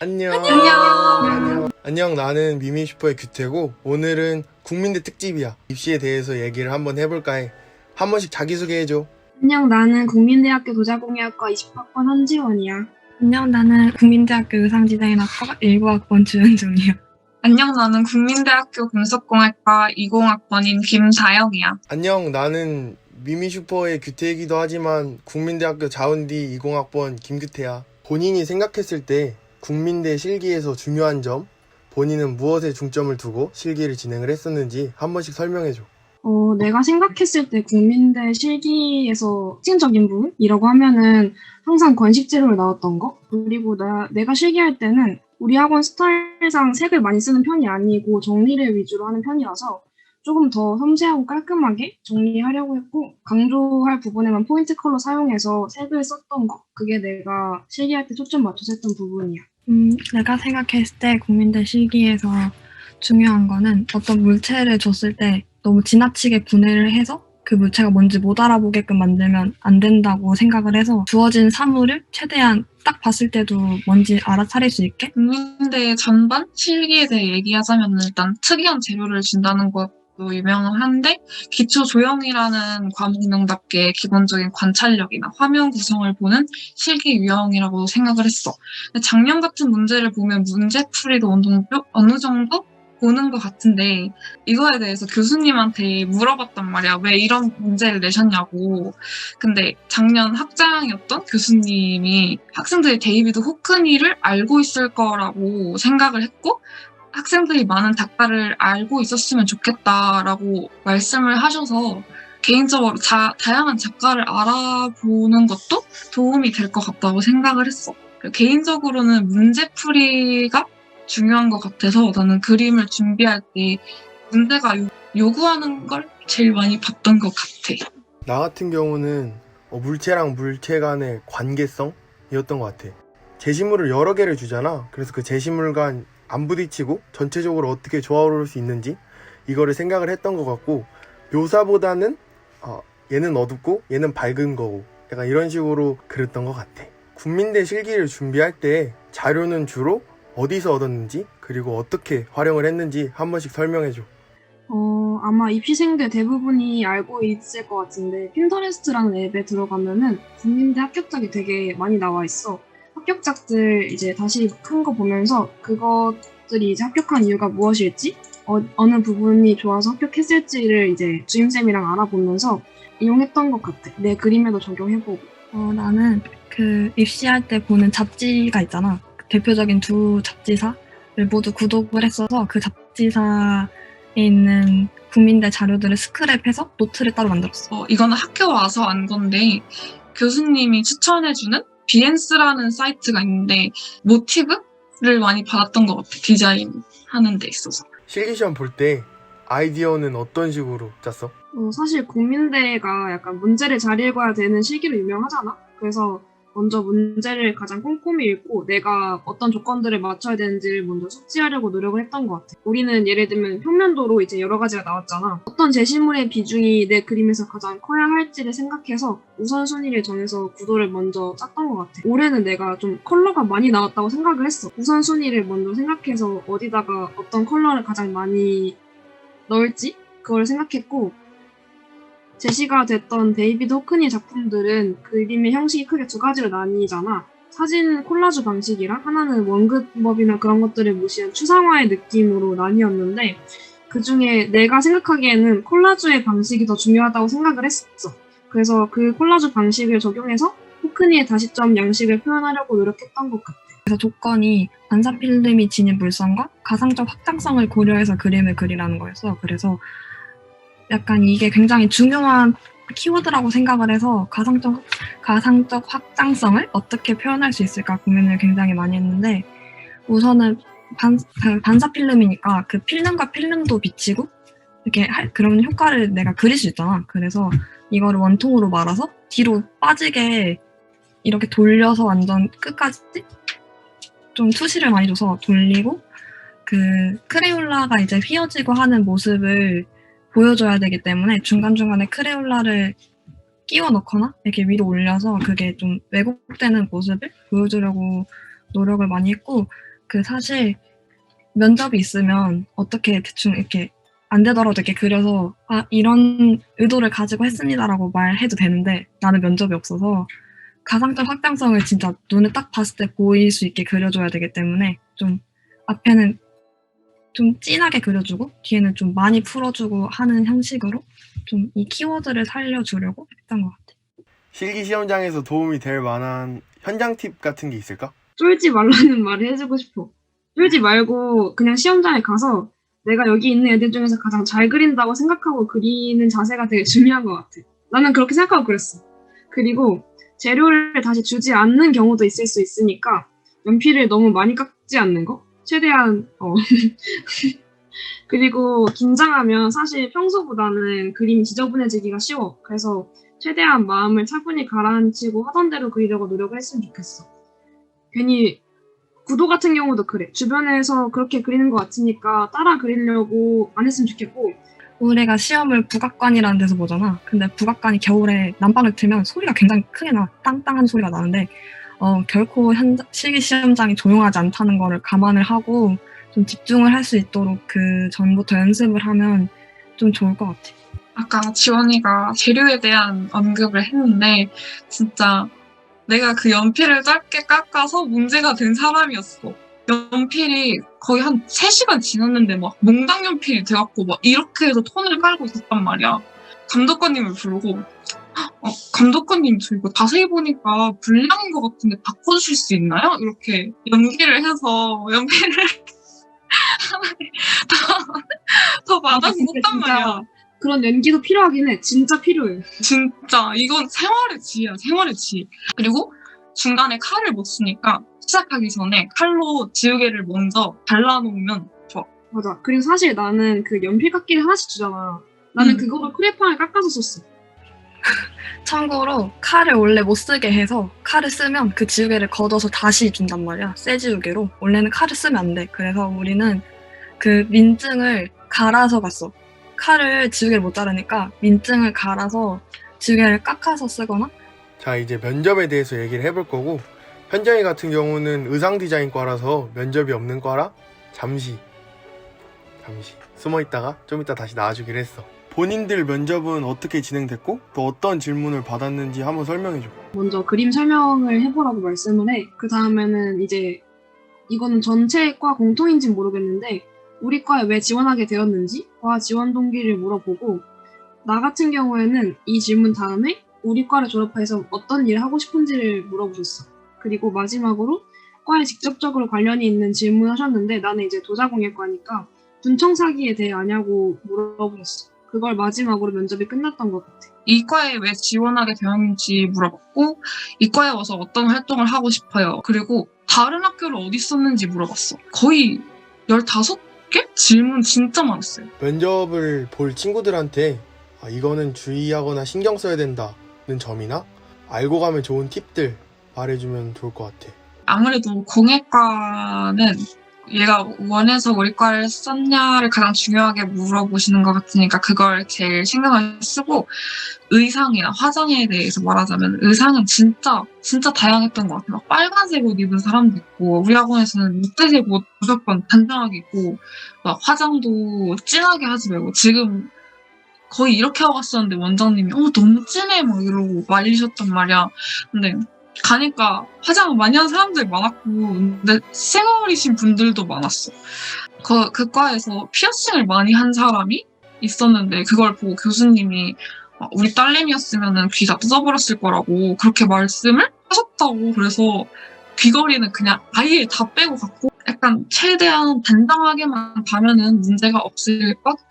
안녕. 안녕. 안녕. 나는 미미슈퍼의 규태고 오늘은 국민대 특집이야. 입시에 대해서 얘기를 한번 해볼까 해. 한 번씩 자기소개해줘. 안녕, 나는 국민대학교 도자공예학과 20학번 한지원이야. 안녕, 나는 국민대학교 의상디자인학과 19학번 주은정이야. 안녕, 나는 국민대학교 금속공학과 20학번인 김다영이야. 안녕. 나는 미미슈퍼의 규태이기도 하지만 국민대학교 자운디 20학번 김규태야. 본인이 생각했을 때 국민대 실기에서 중요한 점, 본인은 무엇에 중점을 두고 실기를 진행을 했었는지 한 번씩 설명해줘. 내가 생각했을 때 국민대 실기에서 특징적인 부분이라고 하면은 항상 건식재료로 나왔던 거. 그리고 내가 실기할 때는 우리 학원 스타일상 색을 많이 쓰는 편이 아니고 정리를 위주로 하는 편이라서 조금 더 섬세하고 깔끔하게 정리하려고 했고, 강조할 부분에만 포인트 컬러 사용해서 색을 썼던 거. 그게 내가 실기할 때 초점 맞춰서 했던 부분이야. 내가 생각했을 때 국민대 실기에서 중요한 거는 어떤 물체를 줬을 때 너무 지나치게 분해를 해서 그 물체가 뭔지 못 알아보게끔 만들면 안 된다고 생각을 해서 주어진 사물을 최대한 딱 봤을 때도 뭔지 알아차릴 수 있게? 국민대 전반 실기에 대해 얘기하자면 일단 특이한 재료를 준다는 것도 유명한데 기초 조형이라는 과목명답게 기본적인 관찰력이나 화면 구성을 보는 실기 유형이라고 생각을 했어. 근데 작년 같은 문제를 보면 문제풀이도 어느 정도 보는 것 같은데 이거에 대해서 교수님한테 물어봤단 말이야. 왜 이런 문제를 내셨냐고. 근데 작년 학장이었던 교수님이 학생들이 데이비드 호크니를 알고 있을 거라고 생각을 했고 학생들이 많은 작가를 알고 있었으면 좋겠다라고 말씀을 하셔서 개인적으로 다양한 작가를 알아보는 것도 도움이 될 것 같다고 생각을 했어. 개인적으로는 문제풀이가 중요한 것 같아서 나는 그림을 준비할 때 문제가 요구하는 걸 제일 많이 봤던 것 같아. 나 같은 경우는 물체랑 물체 간의 관계성이었던 것 같아. 제시물을 여러 개를 주잖아. 그래서 그 제시물과 안 부딪히고 전체적으로 어떻게 조화로울 수 있는지 이거를 생각을 했던 것 같고, 묘사보다는 얘는 어둡고 얘는 밝은 거고 약간 이런 식으로 그렸던 것 같아. 국민대 실기를 준비할 때 자료는 주로 어디서 얻었는지 그리고 어떻게 활용을 했는지 한 번씩 설명해줘. 아마 입시생들 대부분이 알고 있을 것 같은데, 핀터레스트라는 앱에 들어가면은 국민대 합격작이 되게 많이 나와 있어. 합격작들 이제 다시 큰 거 보면서 그것들이 이제 합격한 이유가 무엇일지, 어느 부분이 좋아서 합격했을지를 이제 주임쌤이랑 알아보면서 이용했던 것 같아. 내 그림에도 적용해보고. 나는 그 입시할 때 보는 잡지가 있잖아. 대표적인 두 잡지사를 모두 구독을 했어서 그 잡지사에 있는 국민대 자료들을 스크랩해서 노트를 따로 만들었어. 이거는 학교 와서 안 건데 교수님이 추천해주는 비엔스라는 사이트가 있는데 모티브를 많이 받았던 것 같아. 디자인 하는 데 있어서. 실기시험 볼 때 아이디어는 어떤 식으로 짰어? 사실 국민대가 약간 문제를 잘 읽어야 되는 시기로 유명하잖아. 그래서 먼저 문제를 가장 꼼꼼히 읽고 내가 어떤 조건들을 맞춰야 되는지를 먼저 숙지하려고 노력을 했던 것 같아. 우리는 예를 들면 평면도로 이제 여러 가지가 나왔잖아. 어떤 제시물의 비중이 내 그림에서 가장 커야 할지를 생각해서 우선순위를 정해서 구도를 먼저 짰던 것 같아. 올해는 내가 좀 컬러가 많이 나왔다고 생각을 했어. 우선순위를 먼저 생각해서 어디다가 어떤 컬러를 가장 많이 넣을지 그걸 생각했고, 제시가 됐던 데이비드 호크니 작품들은 그림의 형식이 크게 두 가지로 나뉘잖아. 사진 콜라주 방식이랑 하나는 원근법이나 그런 것들을 무시한 추상화의 느낌으로 나뉘었는데, 그 중에 내가 생각하기에는 콜라주의 방식이 더 중요하다고 생각을 했어. 그래서 그 콜라주 방식을 적용해서 호크니의 다시점 양식을 표현하려고 노력했던 것 같아. 그래서 조건이 반사필름이 지닌 물성과 가상적 확장성을 고려해서 그림을 그리라는 거였어. 그래서 약간 이게 굉장히 중요한 키워드라고 생각을 해서 가상적 확장성을 어떻게 표현할 수 있을까 고민을 굉장히 많이 했는데, 우선은 반사필름이니까 그 필름과 필름도 비치고 이렇게 그런 효과를 내가 그릴 수 있잖아. 그래서 이거를 원통으로 말아서 뒤로 빠지게 이렇게 돌려서 완전 끝까지 좀 투시를 많이 줘서 돌리고, 그 크레올라가 이제 휘어지고 하는 모습을 보여줘야 되기 때문에 중간중간에 크레올라를 끼워 넣거나 이렇게 위로 올려서 그게 좀 왜곡되는 모습을 보여주려고 노력을 많이 했고, 그 사실 면접이 있으면 어떻게 대충 이렇게 안 되더라도 이렇게 그려서 이런 의도를 가지고 했습니다라고 말해도 되는데 나는 면접이 없어서 가상적 확장성을 진짜 눈에 딱 봤을 때 보일 수 있게 그려줘야 되기 때문에 좀 앞에는 좀 진하게 그려주고 뒤에는 좀 많이 풀어주고 하는 형식으로 좀 이 키워드를 살려주려고 했던 것 같아요. 실기 시험장에서 도움이 될 만한 현장 팁 같은 게 있을까? 쫄지 말라는 말을 해주고 싶어. 쫄지 말고 그냥 시험장에 가서 내가 여기 있는 애들 중에서 가장 잘 그린다고 생각하고 그리는 자세가 되게 중요한 것 같아. 나는 그렇게 생각하고 그랬어. 그리고 재료를 다시 주지 않는 경우도 있을 수 있으니까 연필을 너무 많이 깎지 않는 거? 최대한 그리고 긴장하면 사실 평소보다는 그림이 지저분해지기가 쉬워. 그래서 최대한 마음을 차분히 가라앉히고 하던 대로 그리려고 노력을 했으면 좋겠어. 괜히 구도 같은 경우도 그래. 주변에서 그렇게 그리는 것 같으니까 따라 그리려고 안 했으면 좋겠고. 우리가 시험을 북악관이라는 데서 보잖아. 근데 북악관이 겨울에 난방을 틀면 소리가 굉장히 크게 나. 땅땅한 소리가 나는데 결코 실기 시험장이 조용하지 않다는 거를 감안을 하고 좀 집중을 할 수 있도록 그 전부터 연습을 하면 좀 좋을 것 같아. 아까 지원이가 재료에 대한 언급을 했는데 진짜 내가 그 연필을 짧게 깎아서 문제가 된 사람이었어. 연필이 거의 한 3시간 지났는데 막 몽당 연필이 돼갖고 막 이렇게 해서 톤을 깔고 있었단 말이야. 감독관님을 부르고 감독관님 저 이거 자세히 보니까 불량인 것 같은데 바꿔주실 수 있나요? 이렇게 연기를 해서 연필을 더 맞아줬단 말이야. 그런 연기도 필요하긴 해. 진짜 필요해. 진짜 이건 생활의 지혜야. 생활의 지혜. 그리고 중간에 칼을 못 쓰니까 시작하기 전에 칼로 지우개를 먼저 발라놓으면 좋아. 맞아. 그리고 사실 나는 그 연필 깎기를 하나씩 주잖아. 나는 그거를 크레판을 깎아서 썼어. 참고로 칼을 원래 못 쓰게 해서 칼을 쓰면 그 지우개를 걷어서 다시 준단 말이야. 새 지우개로. 원래는 칼을 쓰면 안 돼. 그래서 우리는 그 민증을 갈아서 갔어. 칼을 지우개를 못 자르니까 민증을 갈아서 지우개를 깎아서 쓰거나. 자, 이제 면접에 대해서 얘기를 해볼 거고, 현정이 같은 경우는 의상 디자인과라서 면접이 없는 과라 잠시 숨어 있다가 좀 이따 다시 나와주기로 했어. 본인들 면접은 어떻게 진행됐고 또 어떤 질문을 받았는지 한번 설명해줘. 먼저 그림 설명을 해보라고 말씀을 해. 그 다음에는 이제 이거는 전체 과 공통인지는 모르겠는데 우리 과에 왜 지원하게 되었는지 과 지원 동기를 물어보고, 나 같은 경우에는 이 질문 다음에 우리 과를 졸업해서 어떤 일을 하고 싶은지를 물어보셨어. 그리고 마지막으로 과에 직접적으로 관련이 있는 질문하셨는데 나는 이제 도자공예과니까 분청사기에 대해 아냐고 물어보셨어. 그걸 마지막으로 면접이 끝났던 것 같아. 이 과에 왜 지원하게 되었는지 물어봤고 이 과에 와서 어떤 활동을 하고 싶어요. 그리고 다른 학교를 어디 썼는지 물어봤어. 거의 15개? 질문 진짜 많았어요. 면접을 볼 친구들한테 이거는 주의하거나 신경 써야 된다는 점이나 알고 가면 좋은 팁들 말해주면 좋을 것 같아. 아무래도 공예과는 얘가 원해서 우리 과를 썼냐를 가장 중요하게 물어보시는 것 같으니까 그걸 제일 신경을 쓰고, 의상이나 화장에 대해서 말하자면 의상은 진짜 다양했던 것 같아요. 막 빨간색 옷 입은 사람도 있고 우리 학원에서는 무채색 옷 무조건 단정하게 입고 막 화장도 진하게 하지 말고, 지금 거의 이렇게 하고 갔었는데 원장님이 너무 진해 막 이러고 말리셨단 말이야. 근데 가니까 화장을 많이 한 사람들이 많았고 근데 생얼이신 분들도 많았어. 그 과에서 피어싱을 많이 한 사람이 있었는데 그걸 보고 교수님이 우리 딸내미였으면 귀가 뜯어버렸을 거라고 그렇게 말씀을 하셨다고. 그래서 귀걸이는 그냥 아예 다 빼고 갔고 약간 최대한 단정하게만 가면은 문제가 없을 것 같아.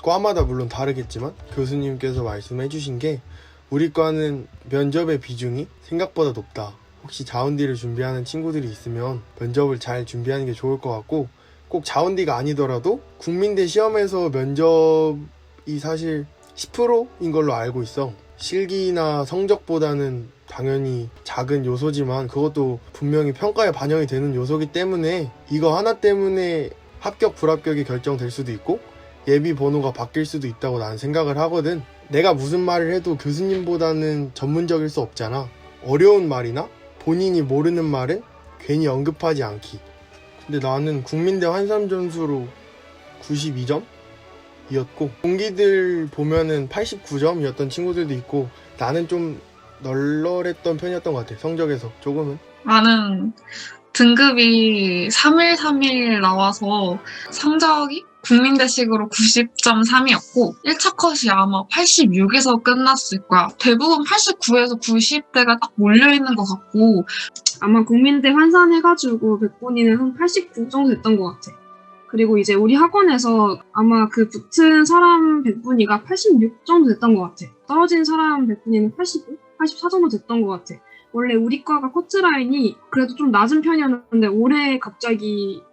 과마다 물론 다르겠지만 교수님께서 말씀해 주신 게 우리 과는 면접의 비중이 생각보다 높다. 혹시 자운디를 준비하는 친구들이 있으면 면접을 잘 준비하는 게 좋을 것 같고, 꼭 자운디가 아니더라도 국민대 시험에서 면접이 사실 10%인 걸로 알고 있어. 실기나 성적보다는 당연히 작은 요소지만 그것도 분명히 평가에 반영이 되는 요소기 때문에 이거 하나 때문에 합격 불합격이 결정될 수도 있고 예비 번호가 바뀔 수도 있다고 나는 생각을 하거든. 내가 무슨 말을 해도 교수님보다는 전문적일 수 없잖아. 어려운 말이나 본인이 모르는 말은 괜히 언급하지 않기. 근데 나는 국민대 환산 점수로 92점이었고 동기들 보면은 89점이었던 친구들도 있고 나는 좀 널널했던 편이었던 것 같아. 성적에서 조금은. 나는 등급이 3일 나와서 성적이 국민대식으로 90.3이었고 1차 컷이 아마 86에서 끝났을 거야. 대부분 89에서 90대가 딱 몰려있는 것 같고 아마 국민대 환산해가지고 백분위는 한 89 정도 됐던 것 같아. 그리고 이제 우리 학원에서 아마 그 붙은 사람 백분위가 86 정도 됐던 것 같아. 떨어진 사람 백분위는 85, 84 정도 됐던 것 같아. 원래 우리 과가 커트라인이 그래도 좀 낮은 편이었는데 올해 갑자기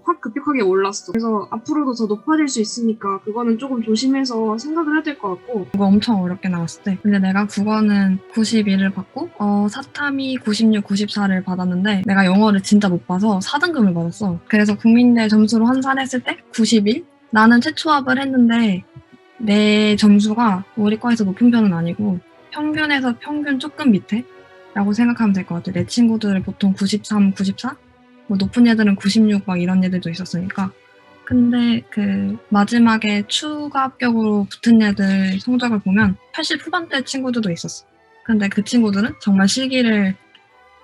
확 급격하게 올랐어. 그래서 앞으로도 더 높아질 수 있으니까 그거는 조금 조심해서 생각을 해야 될 것 같고. 그거 엄청 어렵게 나왔을 때. 근데 내가 국어는 91을 받고 사탐이 96, 94를 받았는데 내가 영어를 진짜 못 봐서 4등급을 받았어. 그래서 국민대 점수로 환산했을 때 91? 나는 최초합을 했는데 내 점수가 우리 과에서 높은 편은 아니고 평균에서 평균 조금 밑에? 라고 생각하면 될 것 같아. 내 친구들은 보통 93, 94? 뭐 높은 애들은 96 막 이런 애들도 있었으니까. 근데 그 마지막에 추가 합격으로 붙은 애들 성적을 보면 80 후반대 친구들도 있었어. 근데 그 친구들은 정말 실기를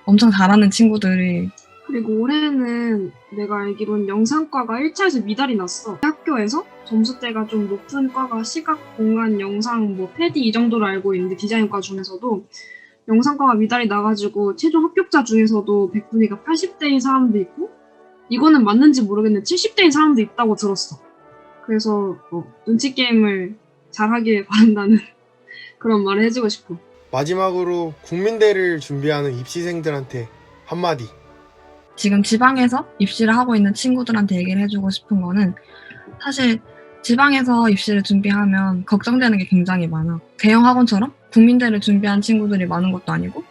엄청 잘하는 친구들이. 그리고 올해는 내가 알기로는 영상과가 1차에서 미달이 났어. 학교에서 점수대가 좀 높은 과가 시각, 공간, 영상, 뭐 패디 이 정도로 알고 있는데 디자인과 중에서도 영상과가 미달이 나가지고 최종 합격자 중에서도 백분위가 80대인 사람도 있고 이거는 맞는지 모르겠는데 70대인 사람도 있다고 들었어. 그래서 눈치 게임을 잘하길 바란다는 그런 말을 해주고 싶어. 마지막으로 국민대를 준비하는 입시생들한테 한마디. 지금 지방에서 입시를 하고 있는 친구들한테 얘기를 해주고 싶은 거는 사실 지방에서 입시를 준비하면 걱정되는 게 굉장히 많아. 대형 학원처럼 국민대를 준비한 친구들이 많은 것도 아니고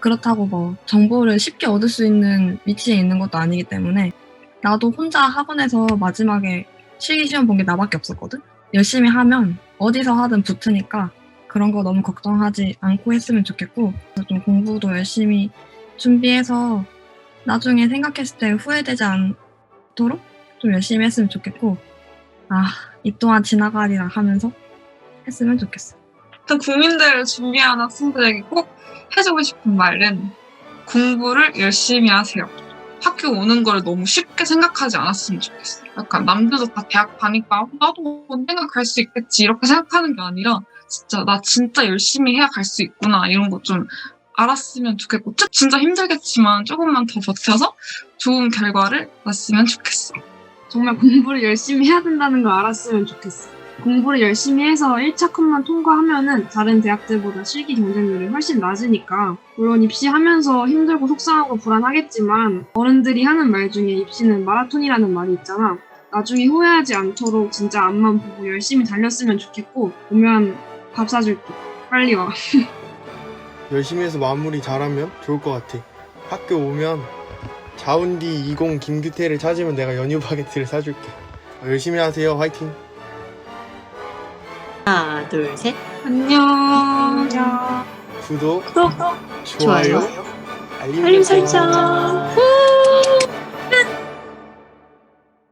그렇다고 뭐 정보를 쉽게 얻을 수 있는 위치에 있는 것도 아니기 때문에 나도 혼자 학원에서 마지막에 실기시험 본 게 나밖에 없었거든. 열심히 하면 어디서 하든 붙으니까 그런 거 너무 걱정하지 않고 했으면 좋겠고 좀 공부도 열심히 준비해서 나중에 생각했을 때 후회되지 않도록 좀 열심히 했으면 좋겠고 이 또한 지나가리라 하면서 했으면 좋겠어. 국민대를 준비하는 학생들에게 꼭 해주고 싶은 말은 공부를 열심히 하세요. 학교 오는 걸 너무 쉽게 생각하지 않았으면 좋겠어. 약간 남들도 다 대학 가니까 나도 언젠가 갈 수 있겠지 이렇게 생각하는 게 아니라 나 진짜 열심히 해야 갈 수 있구나 이런 거 좀 알았으면 좋겠고 진짜 힘들겠지만 조금만 더 버텨서 좋은 결과를 났으면 좋겠어. 정말 공부를 열심히 해야 된다는 걸 알았으면 좋겠어. 공부를 열심히 해서 1차 컷만 통과하면은 다른 대학들보다 실기 경쟁률이 훨씬 낮으니까 물론 입시하면서 힘들고 속상하고 불안하겠지만 어른들이 하는 말 중에 입시는 마라톤이라는 말이 있잖아. 나중에 후회하지 않도록 진짜 앞만 보고 열심히 달렸으면 좋겠고 오면 밥 사줄게. 빨리 와. 열심히 해서 마무리 잘하면 좋을 것 같아. 학교 오면 자운디 20 김규태를 찾으면 내가 연유 바게트를 사줄게. 열심히 하세요. 화이팅. 하나, 둘, 셋. 안녕. 구독, 구독, 좋아요, 알림 설정.